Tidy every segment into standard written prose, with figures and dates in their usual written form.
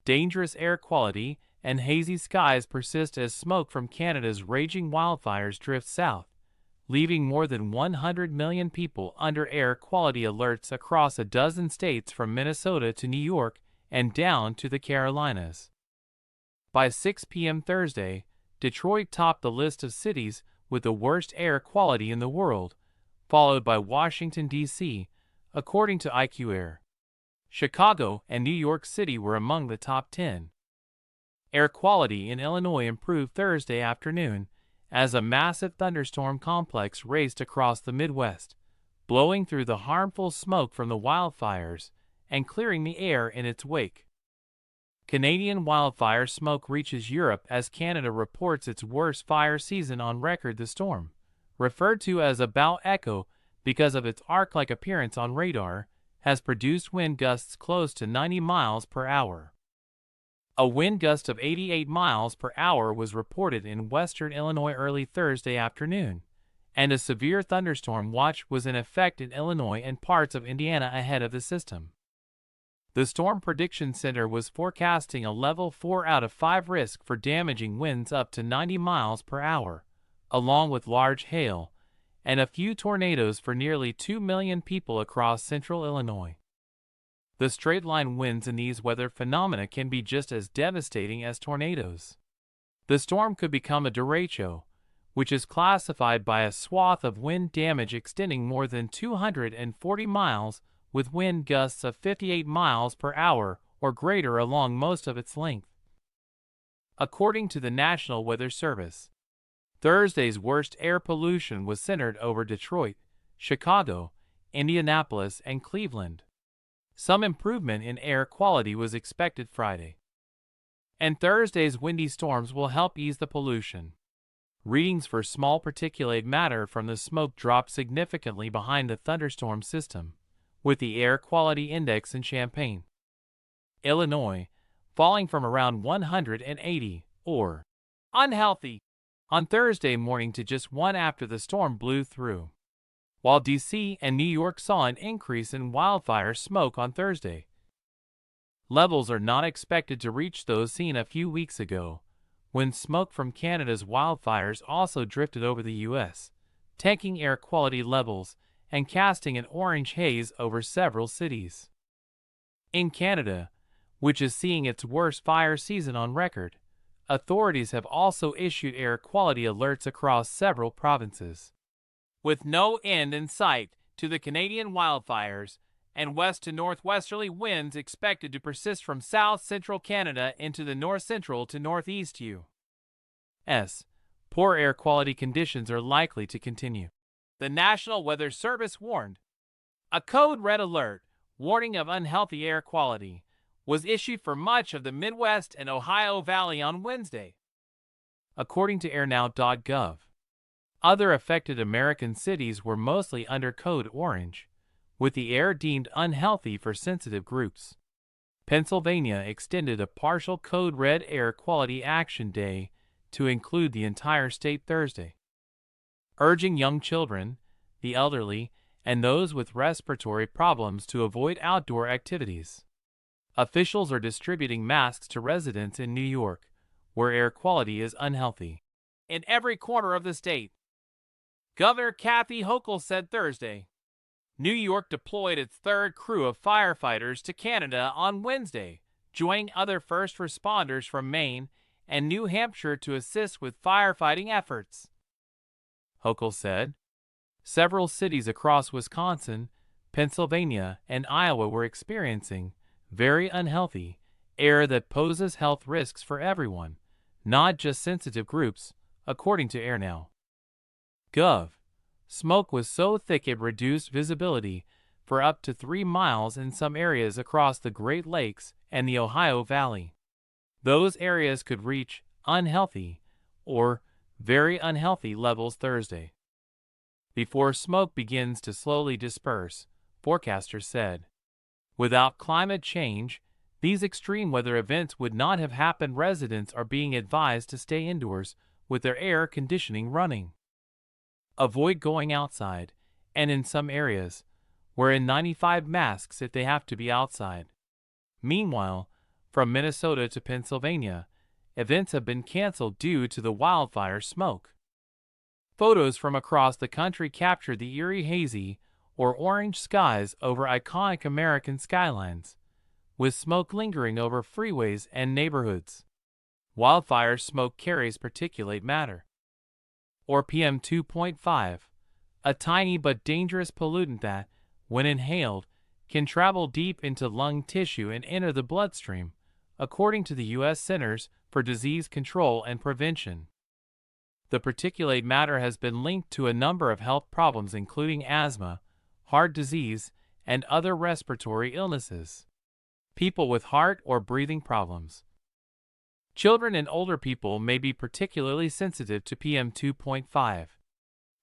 dangerous air quality and hazy skies persist as smoke from Canada's raging wildfires drifts south, leaving more than 100 million people under air quality alerts across a dozen states from Minnesota to New York and down to the Carolinas. By 6 p.m. Thursday, Detroit topped the list of cities with the worst air quality in the world, followed by Washington, D.C., according to IQ-Air. Chicago and New York City were among the top 10. Air quality in Illinois improved Thursday afternoon as a massive thunderstorm complex raced across the Midwest, blowing through the harmful smoke from the wildfires and clearing the air in its wake. Canadian wildfire smoke reaches Europe as Canada reports its worst fire season on record. The storm, referred to as a bow echo because of its arc-like appearance on radar, has produced wind gusts close to 90 miles per hour. A wind gust of 88 miles per hour was reported in western Illinois early Thursday afternoon, and a severe thunderstorm watch was in effect in Illinois and parts of Indiana ahead of the system. The Storm Prediction Center was forecasting a level 4 out of 5 risk for damaging winds up to 90 miles per hour, along with large hail, and a few tornadoes for nearly 2 million people across central Illinois. The straight-line winds in these weather phenomena can be just as devastating as tornadoes. The storm could become a derecho, which is classified by a swath of wind damage extending more than 240 miles with wind gusts of 58 miles per hour or greater along most of its length. According to the National Weather Service, Thursday's worst air pollution was centered over Detroit, Chicago, Indianapolis, and Cleveland. Some improvement in air quality was expected Friday. And Thursday's windy storms will help ease the pollution. Readings for small particulate matter from the smoke dropped significantly behind the thunderstorm system, with the air quality index in Champaign, Illinois, falling from around 180, or unhealthy, on Thursday morning to just 1 after the storm blew through, while D.C. and New York saw an increase in wildfire smoke on Thursday. Levels are not expected to reach those seen a few weeks ago, when smoke from Canada's wildfires also drifted over the U.S., tanking air quality levels and casting an orange haze over several cities. In Canada, which is seeing its worst fire season on record, authorities have also issued air quality alerts across several provinces. With no end in sight to the Canadian wildfires, and west to northwesterly winds expected to persist from south-central Canada into the north-central to northeast U.S., poor air quality conditions are likely to continue. The National Weather Service warned. A code red alert, warning of unhealthy air quality, was issued for much of the Midwest and Ohio Valley on Wednesday, according to airnow.gov. Other affected American cities were mostly under code orange, with the air deemed unhealthy for sensitive groups. Pennsylvania extended a partial code red air quality action day to include the entire state Thursday, urging young children, the elderly, and those with respiratory problems to avoid outdoor activities. Officials are distributing masks to residents in New York, where air quality is unhealthy, in every corner of the state. Governor Kathy Hochul said Thursday. New York deployed its third crew of firefighters to Canada on Wednesday, joining other first responders from Maine and New Hampshire to assist with firefighting efforts. Hochul said. Several cities across Wisconsin, Pennsylvania, and Iowa were experiencing very unhealthy air that poses health risks for everyone, not just sensitive groups, according to airnow.gov. Smoke was so thick it reduced visibility for up to 3 miles in some areas across the Great Lakes and the Ohio Valley. Those areas could reach unhealthy or very unhealthy levels Thursday, before smoke begins to slowly disperse, forecasters said. Without climate change, these extreme weather events would not have happened. Residents are being advised to stay indoors with their air conditioning running. Avoid going outside, and in some areas, wear N95 masks if they have to be outside. Meanwhile, From Minnesota to Pennsylvania, events have been canceled due to the wildfire smoke. Photos from across the country captured the eerie hazy or orange skies over iconic American skylines, with smoke lingering over freeways and neighborhoods. Wildfire smoke carries particulate matter, or PM 2.5, a tiny but dangerous pollutant that, when inhaled, can travel deep into lung tissue and enter the bloodstream, according to the U.S. Centers for Disease Control and Prevention. The particulate matter has been linked to a number of health problems including asthma, heart disease, and other respiratory illnesses. People with heart or breathing problems. Children and older people may be particularly sensitive to PM 2.5.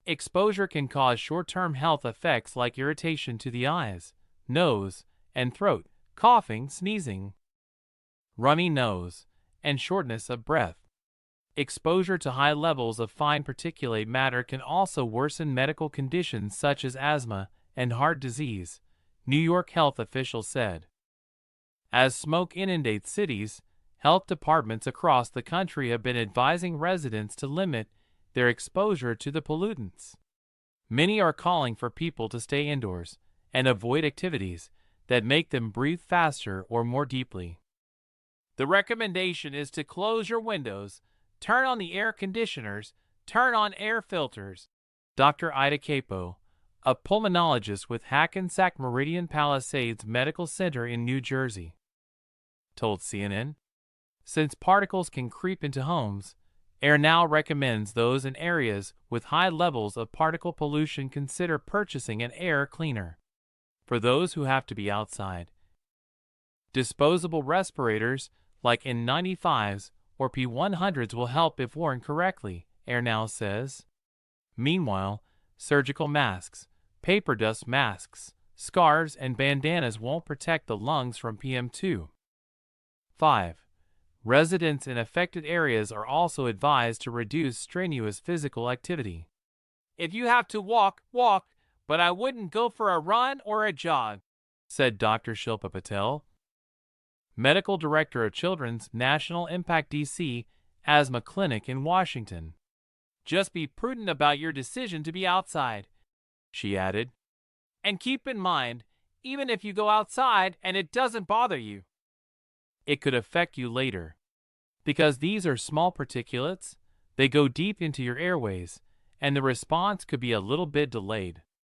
Exposure can cause short-term health effects like irritation to the eyes, nose, and throat, coughing, sneezing, runny nose, and shortness of breath. Exposure to high levels of fine particulate matter can also worsen medical conditions such as asthma and heart disease, New York health officials said. As smoke inundates cities, health departments across the country have been advising residents to limit their exposure to the pollutants. Many are calling for people to stay indoors and avoid activities that make them breathe faster or more deeply. The recommendation is to close your windows, turn on the air conditioners, turn on air filters. Dr. Ida Capo, a pulmonologist with Hackensack Meridian Palisades Medical Center in New Jersey, told CNN. Since particles can creep into homes, AIR now recommends those in areas with high levels of particle pollution consider purchasing an air cleaner. For those who have to be outside, disposable respirators like N95s or P100s will help if worn correctly, AIR now says. Meanwhile, surgical masks, paper dust masks, scarves, and bandanas won't protect the lungs from PM2.5. Residents in affected areas are also advised to reduce strenuous physical activity. If you have to walk, walk, but I wouldn't go for a run or a jog, said Dr. Shilpa Patel, medical director of Children's National Impact DC Asthma Clinic in Washington. Just be prudent about your decision to be outside, she added. And keep in mind, even if you go outside and it doesn't bother you, it could affect you later. Because these are small particulates, they go deep into your airways, and the response could be a little bit delayed.